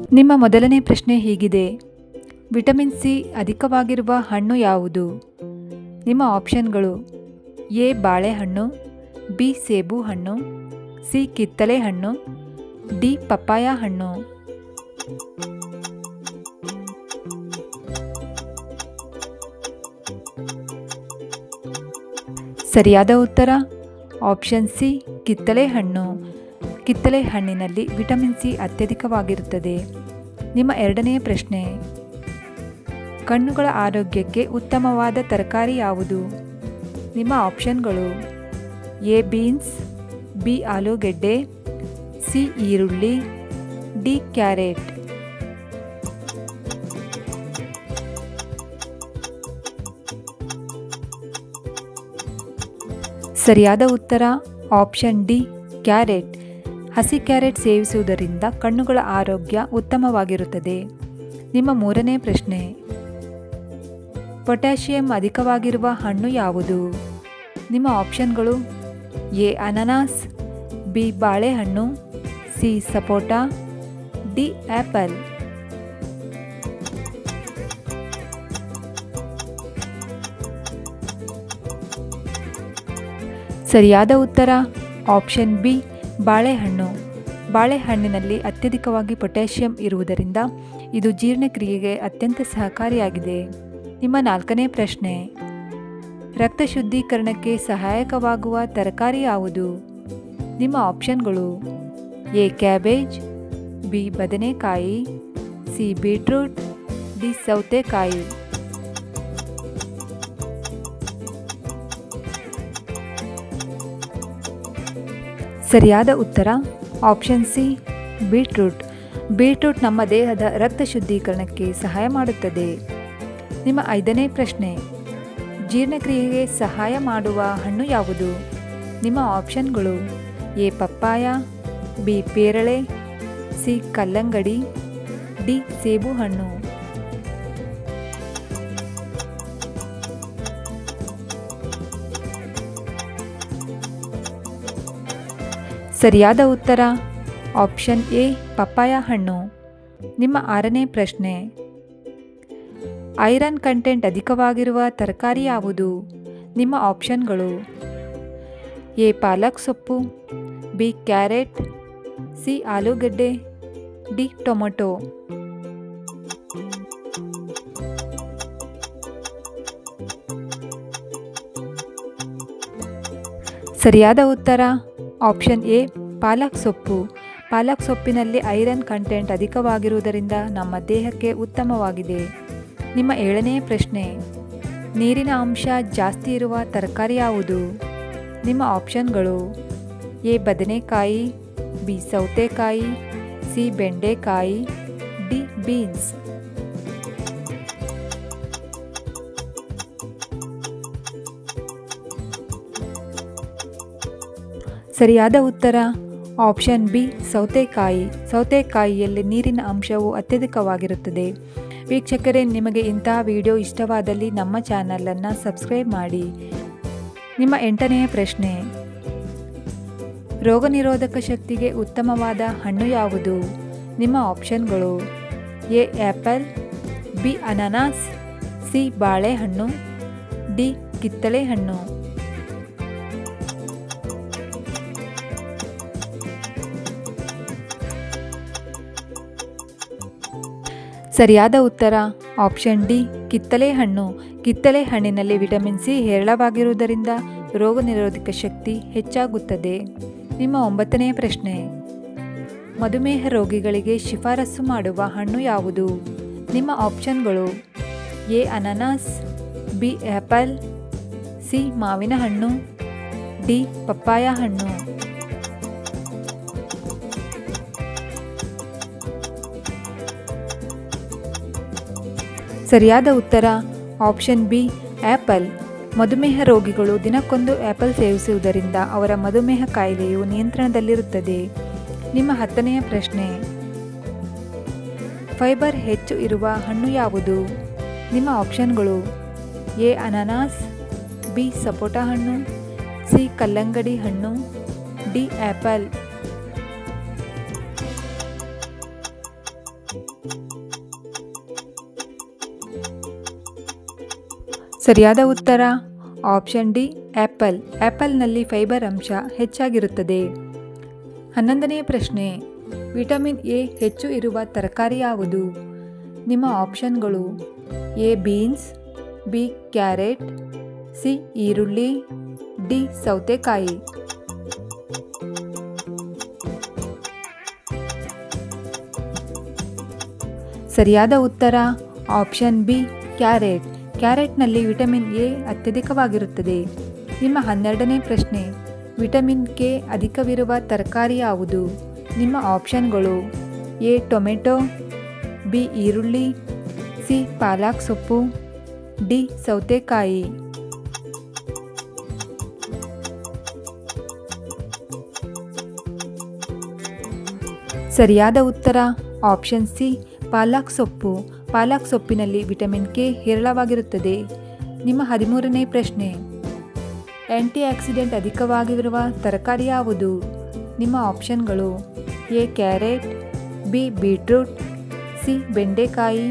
ನಿಮ್ಮ ಮೊದಲನೇ ಪ್ರಶ್ನೆ ಹೀಗಿದೆ: ವಿಟಮಿನ್ ಸಿ ಅಧಿಕವಾಗಿರುವ ಹಣ್ಣು ಯಾವುದು? ನಿಮ್ಮ ಆಪ್ಷನ್ಗಳು: ಎ ಬಾಳೆಹಣ್ಣು, ಬಿ ಸೇಬು ಹಣ್ಣು, ಸಿ ಕಿತ್ತಳೆ ಹಣ್ಣು, ಡಿ ಪಪ್ಪಾಯ ಹಣ್ಣು. ಸರಿಯಾದ ಉತ್ತರ ಆಪ್ಷನ್ ಸಿ ಕಿತ್ತಳೆ ಹಣ್ಣು. ಕಿತ್ತಳೆ ಹಣ್ಣಿನಲ್ಲಿ ವಿಟಮಿನ್ ಸಿ ಅತ್ಯಧಿಕವಾಗಿರುತ್ತದೆ. ನಿಮ್ಮ ಎರಡನೆಯ ಪ್ರಶ್ನೆ: ಕಣ್ಣುಗಳ ಆರೋಗ್ಯಕ್ಕೆ ಉತ್ತಮವಾದ ತರಕಾರಿ ಯಾವುದು? ನಿಮ್ಮ ಆಪ್ಷನ್ಗಳು: ಎ ಬೀನ್ಸ್, ಬಿ ಆಲೂಗೆಡ್ಡೆ, ಸಿ ಈರುಳ್ಳಿ, ಡಿ ಕ್ಯಾರೆಟ್. ಸರಿಯಾದ ಉತ್ತರ ಆಪ್ಷನ್ ಡಿ ಕ್ಯಾರೆಟ್. ಹಸಿ ಕ್ಯಾರೆಟ್ ಸೇವಿಸುವುದರಿಂದ ಕಣ್ಣುಗಳ ಆರೋಗ್ಯ ಉತ್ತಮವಾಗಿರುತ್ತದೆ. ನಿಮ್ಮ ಮೂರನೇ ಪ್ರಶ್ನೆ: ಪೊಟ್ಯಾಷಿಯಂ ಅಧಿಕವಾಗಿರುವ ಹಣ್ಣು ಯಾವುದು? ನಿಮ್ಮ ಆಪ್ಷನ್ಗಳು: ಎ ಅನಾನಸ್, ಬಿ ಬಾಳೆಹಣ್ಣು, ಸಿ ಸಪೋಟ, ಡಿ ಆ್ಯಪಲ್. ಸರಿಯಾದ ಉತ್ತರ ಆಪ್ಷನ್ ಬಿ ಬಾಳೆಹಣ್ಣು. ಬಾಳೆಹಣ್ಣಿನಲ್ಲಿ ಅತ್ಯಧಿಕವಾಗಿ ಪೊಟ್ಯಾಷಿಯಂ ಇರುವುದರಿಂದ ಇದು ಜೀರ್ಣಕ್ರಿಯೆಗೆ ಅತ್ಯಂತ ಸಹಕಾರಿಯಾಗಿದೆ. ನಿಮ್ಮ ನಾಲ್ಕನೇ ಪ್ರಶ್ನೆ: ರಕ್ತ ಶುದ್ಧೀಕರಣಕ್ಕೆ ಸಹಾಯಕವಾಗುವ ತರಕಾರಿ ಯಾವುದು? ನಿಮ್ಮ ಆಪ್ಷನ್ಗಳು: ಎ ಕ್ಯಾಬೇಜ್, ಬಿ ಬದನೆಕಾಯಿ, ಸಿ ಬೀಟ್ರೂಟ್, ಡಿ ಸೌತೆಕಾಯಿ. ಸರಿಯಾದ ಉತ್ತರ ಆಪ್ಷನ್ ಸಿ ಬೀಟ್ರೂಟ್. ಬೀಟ್ರೂಟ್ ನಮ್ಮ ದೇಹದ ರಕ್ತ ಶುದ್ಧೀಕರಣಕ್ಕೆ ಸಹಾಯ ಮಾಡುತ್ತದೆ. ನಿಮ್ಮ ಐದನೇ ಪ್ರಶ್ನೆ: ಜೀರ್ಣಕ್ರಿಯೆಗೆ ಸಹಾಯ ಮಾಡುವ ಹಣ್ಣು ಯಾವುದು? ನಿಮ್ಮ ಆಪ್ಷನ್ಗಳು: ಎ ಪಪ್ಪಾಯ, ಬಿ ಪೇರಳೆ, ಸಿ ಕಲ್ಲಂಗಡಿ, ಡಿ ಸೇಬು ಹಣ್ಣು. ಸರಿಯಾದ ಉತ್ತರ ಆಪ್ಷನ್ ಎ ಪಪ್ಪಾಯ ಹಣ್ಣು. ನಿಮ್ಮ ಆರನೇ ಪ್ರಶ್ನೆ: ಐರನ್ ಕಂಟೆಂಟ್ ಅಧಿಕವಾಗಿರುವ ತರಕಾರಿ ಯಾವುದು? ನಿಮ್ಮ ಆಪ್ಷನ್ಗಳು: ಎ ಪಾಲಕ್ ಸೊಪ್ಪು, ಬಿ ಕ್ಯಾರೆಟ್, ಸಿ ಆಲೂಗೆಡ್ಡೆ, ಡಿ ಟೊಮೊಟೊ. ಸರಿಯಾದ ಉತ್ತರ ಆಪ್ಷನ್ ಎ ಪಾಲಕ್ ಸೊಪ್ಪು. ಪಾಲಕ್ ಸೊಪ್ಪಿನಲ್ಲಿ ಐರನ್ ಕಂಟೆಂಟ್ ಅಧಿಕವಾಗಿರುವುದರಿಂದ ನಮ್ಮ ದೇಹಕ್ಕೆ ಉತ್ತಮವಾಗಿದೆ. ನಿಮ್ಮ ಏಳನೇ ಪ್ರಶ್ನೆ: ನೀರಿನ ಅಂಶ ಜಾಸ್ತಿ ಇರುವ ತರಕಾರಿ ಯಾವುದು? ನಿಮ್ಮ ಆಪ್ಷನ್ಗಳು: ಎ ಬದನೆಕಾಯಿ, ಬಿ ಸೌತೆಕಾಯಿ, ಸಿ ಬೆಂಡೆಕಾಯಿ, ಡಿ ಬೀನ್ಸ್. ಸರಿಯಾದ ಉತ್ತರ ಆಪ್ಷನ್ ಬಿ ಸೌತೆಕಾಯಿ. ಸೌತೆಕಾಯಿಯಲ್ಲಿ ನೀರಿನ ಅಂಶವು ಅತ್ಯಧಿಕವಾಗಿರುತ್ತದೆ. ವೀಕ್ಷಕರೇ, ನಿಮಗೆ ಇಂತಹ ವಿಡಿಯೋ ಇಷ್ಟವಾದಲ್ಲಿ ನಮ್ಮ ಚಾನಲನ್ನು ಸಬ್ಸ್ಕ್ರೈಬ್ ಮಾಡಿ. ನಿಮ್ಮ ಎಂಟನೆಯ ಪ್ರಶ್ನೆ: ರೋಗನಿರೋಧಕ ಶಕ್ತಿಗೆ ಉತ್ತಮವಾದ ಹಣ್ಣು ಯಾವುದು? ನಿಮ್ಮ ಆಪ್ಷನ್ಗಳು: ಎ ಆ್ಯಪಲ್, ಬಿ ಅನಾನಸ್, ಸಿ ಬಾಳೆಹಣ್ಣು, ಡಿ ಕಿತ್ತಳೆ ಹಣ್ಣು. ಸರಿಯಾದ ಉತ್ತರ ಆಪ್ಷನ್ ಡಿ ಕಿತ್ತಳೆ ಹಣ್ಣು. ಕಿತ್ತಳೆ ಹಣ್ಣಿನಲ್ಲಿ ವಿಟಮಿನ್ ಸಿ ಹೇರಳವಾಗಿರುವುದರಿಂದ ರೋಗ ನಿರೋಧಕ ಶಕ್ತಿ ಹೆಚ್ಚಾಗುತ್ತದೆ. ನಿಮ್ಮ ಒಂಬತ್ತನೆಯ ಪ್ರಶ್ನೆ: ಮಧುಮೇಹ ರೋಗಿಗಳಿಗೆ ಶಿಫಾರಸು ಮಾಡುವ ಹಣ್ಣು ಯಾವುದು? ನಿಮ್ಮ ಆಪ್ಷನ್ಗಳು: ಎ ಅನಾನಸ್, ಬಿ ಆ್ಯಪಲ್, ಸಿ ಮಾವಿನ ಹಣ್ಣು, ಡಿ ಪಪ್ಪಾಯ ಹಣ್ಣು. ಸರಿಯಾದ ಉತ್ತರ ಆಪ್ಷನ್ ಬಿ ಆ್ಯಪಲ್. ಮಧುಮೇಹ ರೋಗಿಗಳು ದಿನಕ್ಕೊಂದು ಆ್ಯಪಲ್ ಸೇವಿಸುವುದರಿಂದ ಅವರ ಮಧುಮೇಹ ಕಾಯಿಲೆಯು ನಿಯಂತ್ರಣದಲ್ಲಿರುತ್ತದೆ. ನಿಮ್ಮ ಹತ್ತನೆಯ ಪ್ರಶ್ನೆ: ಫೈಬರ್ ಹೆಚ್ಚು ಇರುವ ಹಣ್ಣು ಯಾವುದು? ನಿಮ್ಮ ಆಪ್ಷನ್ಗಳು: ಎ ಅನಾನಸ್, ಬಿ ಸಪೋಟ ಹಣ್ಣು, ಸಿ ಕಲ್ಲಂಗಡಿ ಹಣ್ಣು, ಡಿ ಆ್ಯಪಲ್. ಸರಿಯಾದ ಉತ್ತರ ಆಪ್ಷನ್ ಡಿ ಆ್ಯಪಲ್. ಆ್ಯಪಲ್ನಲ್ಲಿ ಫೈಬರ್ ಅಂಶ ಹೆಚ್ಚಾಗಿರುತ್ತದೆ. 11ನೇ ಪ್ರಶ್ನೆ, ವಿಟಮಿನ್ ಎ ಹೆಚ್ಚು ಇರುವ ತರಕಾರಿ ಯಾವುದು? ನಿಮ್ಮ ಆಪ್ಷನ್ಗಳು A beans, B carrot, C ಈರುಳ್ಳಿ, ಡಿ ಸೌತೆಕಾಯಿ. ಸರಿಯಾದ ಉತ್ತರ ಆಪ್ಷನ್ ಬಿ ಕ್ಯಾರೆಟ್. ಕ್ಯಾರೆಟ್ನಲ್ಲಿ ವಿಟಮಿನ್ ಎ ಅತ್ಯಧಿಕವಾಗಿರುತ್ತದೆ. ನಿಮ್ಮ 12ನೇ ಪ್ರಶ್ನೆ, ವಿಟಮಿನ್ ಕೆ ಅಧಿಕವಿರುವ ತರಕಾರಿ ಯಾವುದು? ನಿಮ್ಮ ಆಪ್ಷನ್ಗಳು ಎ ಟೊಮೆಟೊ, ಬಿ ಈರುಳ್ಳಿ, ಸಿ ಪಾಲಕ್ ಸೊಪ್ಪು, ಡಿ ಸೌತೆಕಾಯಿ. ಸರಿಯಾದ ಉತ್ತರ ಆಪ್ಷನ್ ಸಿ ಪಾಲಕ್ ಸೊಪ್ಪು. ಪಾಲಕ್ ಸೊಪ್ಪಿನಲ್ಲಿ ವಿಟಮಿನ್ ಕೆ ಹೇರಳವಾಗಿರುತ್ತದೆ. ನಿಮ್ಮ 13ನೇ ಪ್ರಶ್ನೆ, ಆ್ಯಂಟಿ ಆಕ್ಸಿಡೆಂಟ್ ಅಧಿಕವಾಗಿರುವ ತರಕಾರಿ ಯಾವುದು? ನಿಮ್ಮ ಆಪ್ಷನ್ಗಳು A carrot, B beetroot, C ಬೆಂಡೆಕಾಯಿ,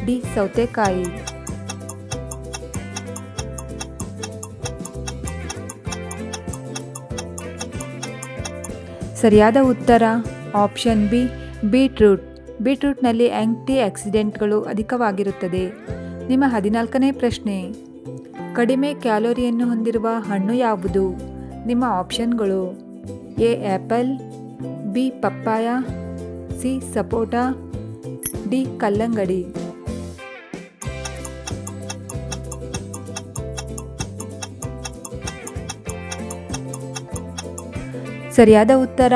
ಡಿ ಸೌತೆಕಾಯಿ. ಸರಿಯಾದ ಉತ್ತರ ಆಪ್ಷನ್ ಬಿ ಬೀಟ್ರೂಟ್. ಬೀಟ್ರೂಟ್ನಲ್ಲಿ ಆ್ಯಂಟಿ ಆಕ್ಸಿಡೆಂಟ್ಗಳು ಅಧಿಕವಾಗಿರುತ್ತದೆ. ನಿಮ್ಮ 14ನೇ ಪ್ರಶ್ನೆ, ಕಡಿಮೆ ಕ್ಯಾಲೋರಿಯನ್ನು ಹೊಂದಿರುವ ಹಣ್ಣು ಯಾವುದು? ನಿಮ್ಮ ಆಪ್ಷನ್ಗಳು A apple, B papaya, C ಸಪೋಟ, ಡಿ ಕಲ್ಲಂಗಡಿ. ಸರಿಯಾದ ಉತ್ತರ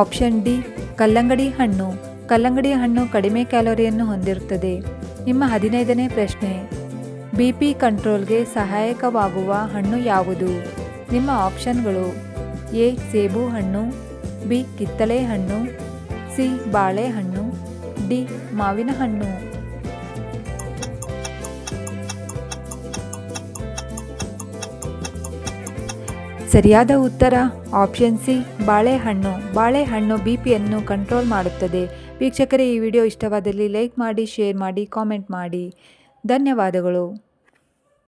ಆಪ್ಷನ್ ಡಿ ಕಲ್ಲಂಗಡಿ ಹಣ್ಣು. ಕಲ್ಲಂಗಡಿ ಹಣ್ಣು ಕಡಿಮೆ ಕ್ಯಾಲೋರಿಯನ್ನು ಹೊಂದಿರುತ್ತದೆ. ನಿಮ್ಮ 15ನೇ ಪ್ರಶ್ನೆ, BP ಕಂಟ್ರೋಲ್ಗೆ ಸಹಾಯಕವಾಗುವ ಹಣ್ಣು ಯಾವುದು? ನಿಮ್ಮ ಆಪ್ಷನ್ಗಳು ಎ ಸೇಬು ಹಣ್ಣು, ಬಿ ಕಿತ್ತಳೆ ಹಣ್ಣು, ಸಿ ಬಾಳೆಹಣ್ಣು, ಡಿ ಮಾವಿನ ಹಣ್ಣು. ಸರಿಯಾದ ಉತ್ತರ ಆಪ್ಷನ್ ಸಿ ಬಾಳೆಹಣ್ಣು. ಬಾಳೆಹಣ್ಣು BPಯನ್ನು ಕಂಟ್ರೋಲ್ ಮಾಡುತ್ತದೆ. ವೀಕ್ಷಕರೇ, ಈ ವಿಡಿಯೋ ಇಷ್ಟವಾದಲ್ಲಿ ಲೈಕ್ ಮಾಡಿ, ಶೇರ್ ಮಾಡಿ, ಕಾಮೆಂಟ್ ಮಾಡಿ. ಧನ್ಯವಾದಗಳು.